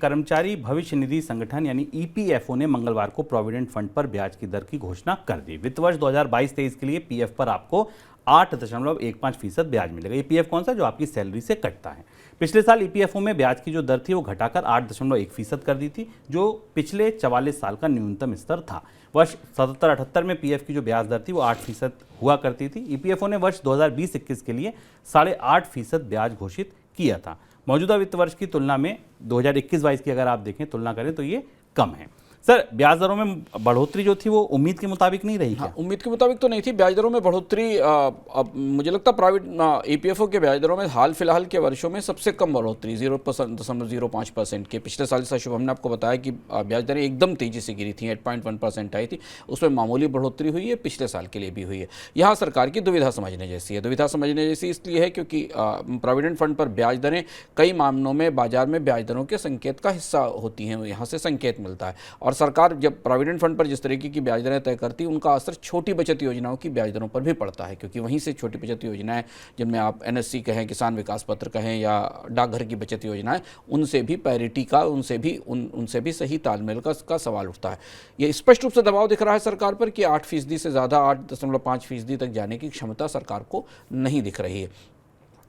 कर्मचारी भविष्य निधि संगठन यानी ईपीएफओ ने मंगलवार को प्रोविडेंट फंड पर ब्याज की दर की घोषणा कर दी। वित्त वर्ष 2022-23 के लिए पीएफ पर आपको 8.15% ब्याज मिलेगा। ईपीएफ कौन सा? जो आपकी सैलरी से कटता है। पिछले साल ईपीएफओ में ब्याज की जो दर थी वो घटाकर 8.1% कर दी थी, जो पिछले 44 साल का न्यूनतम स्तर था। वर्ष 77-78 में पीएफ की जो ब्याज दर थी वो 8% हुआ करती थी। ईपीएफओ ने वर्ष 2020-21 के लिए 8.5% ब्याज घोषित किया था। मौजूदा वित्त वर्ष की तुलना में 2021-22 की अगर आप देखें, तुलना करें तो ये कम है। सर, ब्याज दरों में बढ़ोतरी जो थी वो उम्मीद के मुताबिक नहीं रही क्या? उम्मीद के मुताबिक तो नहीं थी। ब्याज दरों में बढ़ोतरी अब मुझे लगता है प्राइवेट ईपीएफओ के ब्याज दरों में हाल फिलहाल के वर्षों में सबसे कम बढ़ोतरी 0.05% के। पिछले साल से शुभम ने आपको बताया कि ब्याज दरें एकदम तेजी से गिरी थी, 8.1% आई थी, उसमें मामूली बढ़ोतरी हुई है, पिछले साल के लिए भी हुई है। यहाँ सरकार की दुविधा समझने जैसी है। दुविधा समझने जैसी इसलिए है क्योंकि प्रोविडेंट फंड पर ब्याज दरें कई मामलों में बाजार में ब्याज दरों के संकेत का हिस्सा होती हैं, यहाँ से संकेत मिलता है। और सरकार जब प्रोविडेंट फंड पर जिस तरीके की ब्याज दरें तय करती है, उनका असर छोटी बचत योजनाओं की ब्याज दरों पर भी पड़ता है, क्योंकि वहीं से छोटी बचत योजनाएं, जिनमें आप एनएससी कहें, किसान विकास पत्र कहें, या डाकघर की बचत योजनाएं, उनसे भी पैरिटी का, उनसे भी सही तालमेल का सवाल उठता है। ये स्पष्ट रूप से दबाव दिख रहा है सरकार पर कि 8% से ज़्यादा 8.5% तक जाने की क्षमता सरकार को नहीं दिख रही है।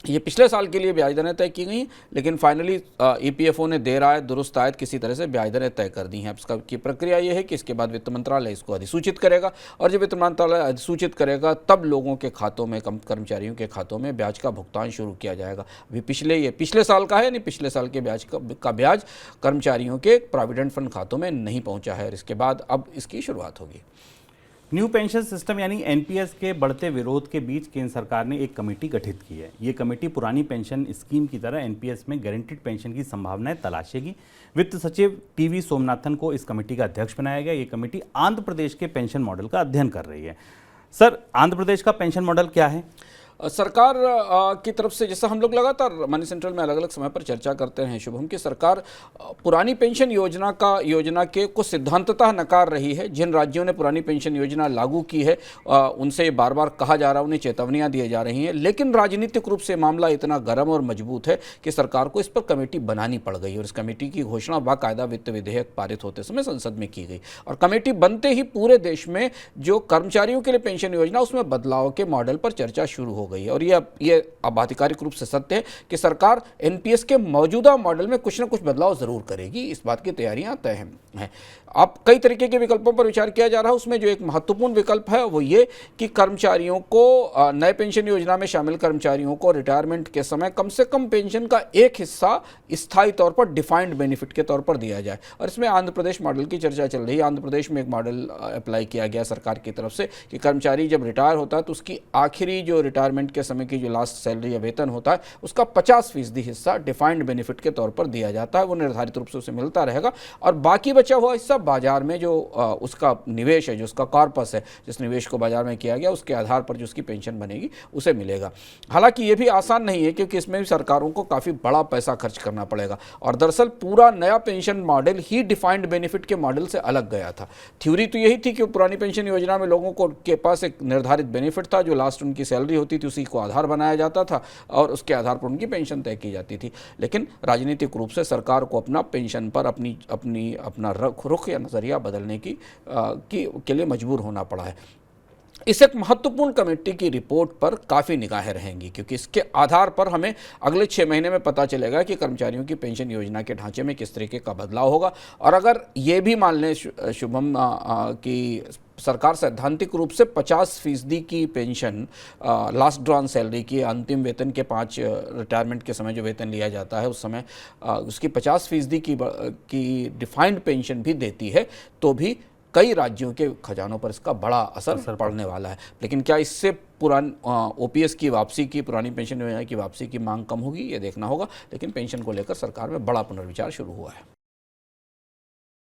ये पिछले साल के लिए ब्याज दरें तय की गई, लेकिन फाइनली ईपीएफओ ने देर आए दुरुस्त आयत किसी तरह से ब्याज दरें तय कर दी हैं। अब इसका की प्रक्रिया ये है कि इसके बाद वित्त मंत्रालय इसको अधिसूचित करेगा, और जब वित्त मंत्रालय अधिसूचित करेगा तब लोगों के खातों में, कर्मचारियों के खातों में ब्याज का भुगतान शुरू किया जाएगा। अभी पिछले साल का है, यानी पिछले साल के ब्याज का ब्याज कर्मचारियों के प्रोविडेंट फंड खातों में नहीं पहुँचा है, और इसके बाद अब इसकी शुरुआत होगी। न्यू पेंशन सिस्टम यानी एनपीएस के बढ़ते विरोध के बीच केंद्र सरकार ने एक कमेटी गठित की है। ये कमेटी पुरानी पेंशन स्कीम की तरह एनपीएस में गारंटीड पेंशन की संभावनाएं तलाशेगी। वित्त सचिव टीवी सोमनाथन को इस कमेटी का अध्यक्ष बनाया गया। ये कमेटी आंध्र प्रदेश के पेंशन मॉडल का अध्ययन कर रही है। सर, आंध्र प्रदेश का पेंशन मॉडल क्या है? सरकार की तरफ से, जैसा हम लोग लगातार मनी सेंट्रल में अलग अलग समय पर चर्चा करते हैं शुभम, की सरकार पुरानी पेंशन योजना के को सिद्धांततः नकार रही है। जिन राज्यों ने पुरानी पेंशन योजना लागू की है उनसे बार बार कहा जा रहा है, उन्हें चेतावनियां दी जा रही हैं, लेकिन राजनीतिक रूप से मामला इतना गर्म और मजबूत है कि सरकार को इस पर कमेटी बनानी पड़ गई, और इस कमेटी की घोषणा बाकायदा वित्त विधेयक पारित होते समय संसद में की गई। और कमेटी बनते ही पूरे देश में जो कर्मचारियों के लिए पेंशन योजना, उसमें बदलाव के मॉडल पर चर्चा शुरू हो गई है। और ये अब आधिकारिक रूप से सत्य है कि सरकार एनपीएस के मौजूदा मॉडल में कुछ न कुछ बदलाव जरूर करेगी, इस बात की तैयारियां तय हैं। अब कई तरीके के विकल्पों पर विचार किया जा रहा है। उसमें जो एक महत्वपूर्ण विकल्प है वो ये कि कर्मचारियों को, नए पेंशन योजना में शामिल कर्मचारियों को रिटायरमेंट के समय कम से कम पेंशन का एक हिस्सा स्थायी तौर पर डिफाइंड बेनिफिट के तौर पर दिया जाए। और इसमें आंध्र प्रदेश मॉडल की चर्चा चल रही है। आंध्र प्रदेश में एक मॉडल अप्लाई किया गया सरकार की तरफ से कि कर्मचारी जब रिटायर होता है तो उसकी आखिरी जो रिटायरमेंट के समय की जो लास्ट सैलरी या वेतन होता है, उसका 50% हिस्सा डिफाइंड बेनिफिट के तौर पर दिया जाता है। वो निर्धारित रूप से उसे मिलता रहेगा, और बाकी बचा हुआ हिस्सा बाजार में जो उसका निवेश है, जो उसका कॉर्पस है, जिस निवेश को बाजार में किया गया, उसके आधार पर जो उसकी पेंशन बनेगी उसे मिलेगा। हालांकि ये भी आसान नहीं है, क्योंकि इसमें भी सरकारों को काफ़ी बड़ा पैसा खर्च करना पड़ेगा। और दरअसल पूरा नया पेंशन मॉडल ही डिफाइंड बेनिफिट के मॉडल से अलग गया था। थ्योरी तो यही थी कि पुरानी पेंशन योजना में लोगों को के पास एक निर्धारित बेनिफिट था, जो लास्ट उनकी सैलरी होती थी उसी को आधार बनाया जाता था, और उसके आधार पर उनकी पेंशन तय की जाती थी। लेकिन राजनीतिक रूप से सरकार को अपना पेंशन पर अपना रुख या नज़रिया बदलने के लिए मजबूर होना पड़ा है। इस एक महत्वपूर्ण कमेटी की रिपोर्ट पर काफ़ी निगाहें रहेंगी, क्योंकि इसके आधार पर हमें अगले 6 महीने में पता चलेगा कि कर्मचारियों की पेंशन योजना के ढांचे में किस तरीके का बदलाव होगा। और अगर ये भी मान लें शुभम कि सरकार सैद्धांतिक रूप से 50% की पेंशन लास्ट ड्रॉन सैलरी की, अंतिम वेतन के 5 रिटायरमेंट के समय जो वेतन लिया जाता है उस समय उसकी 50% की डिफाइंड पेंशन भी देती है, तो भी कई राज्यों के खजानों पर इसका बड़ा असर पड़ने वाला है। लेकिन क्या इससे ओपीएस की वापसी की, पुरानी पेंशन योजना की वापसी की मांग कम होगी, ये देखना होगा। लेकिन पेंशन को लेकर सरकार में बड़ा पुनर्विचार शुरू हुआ है।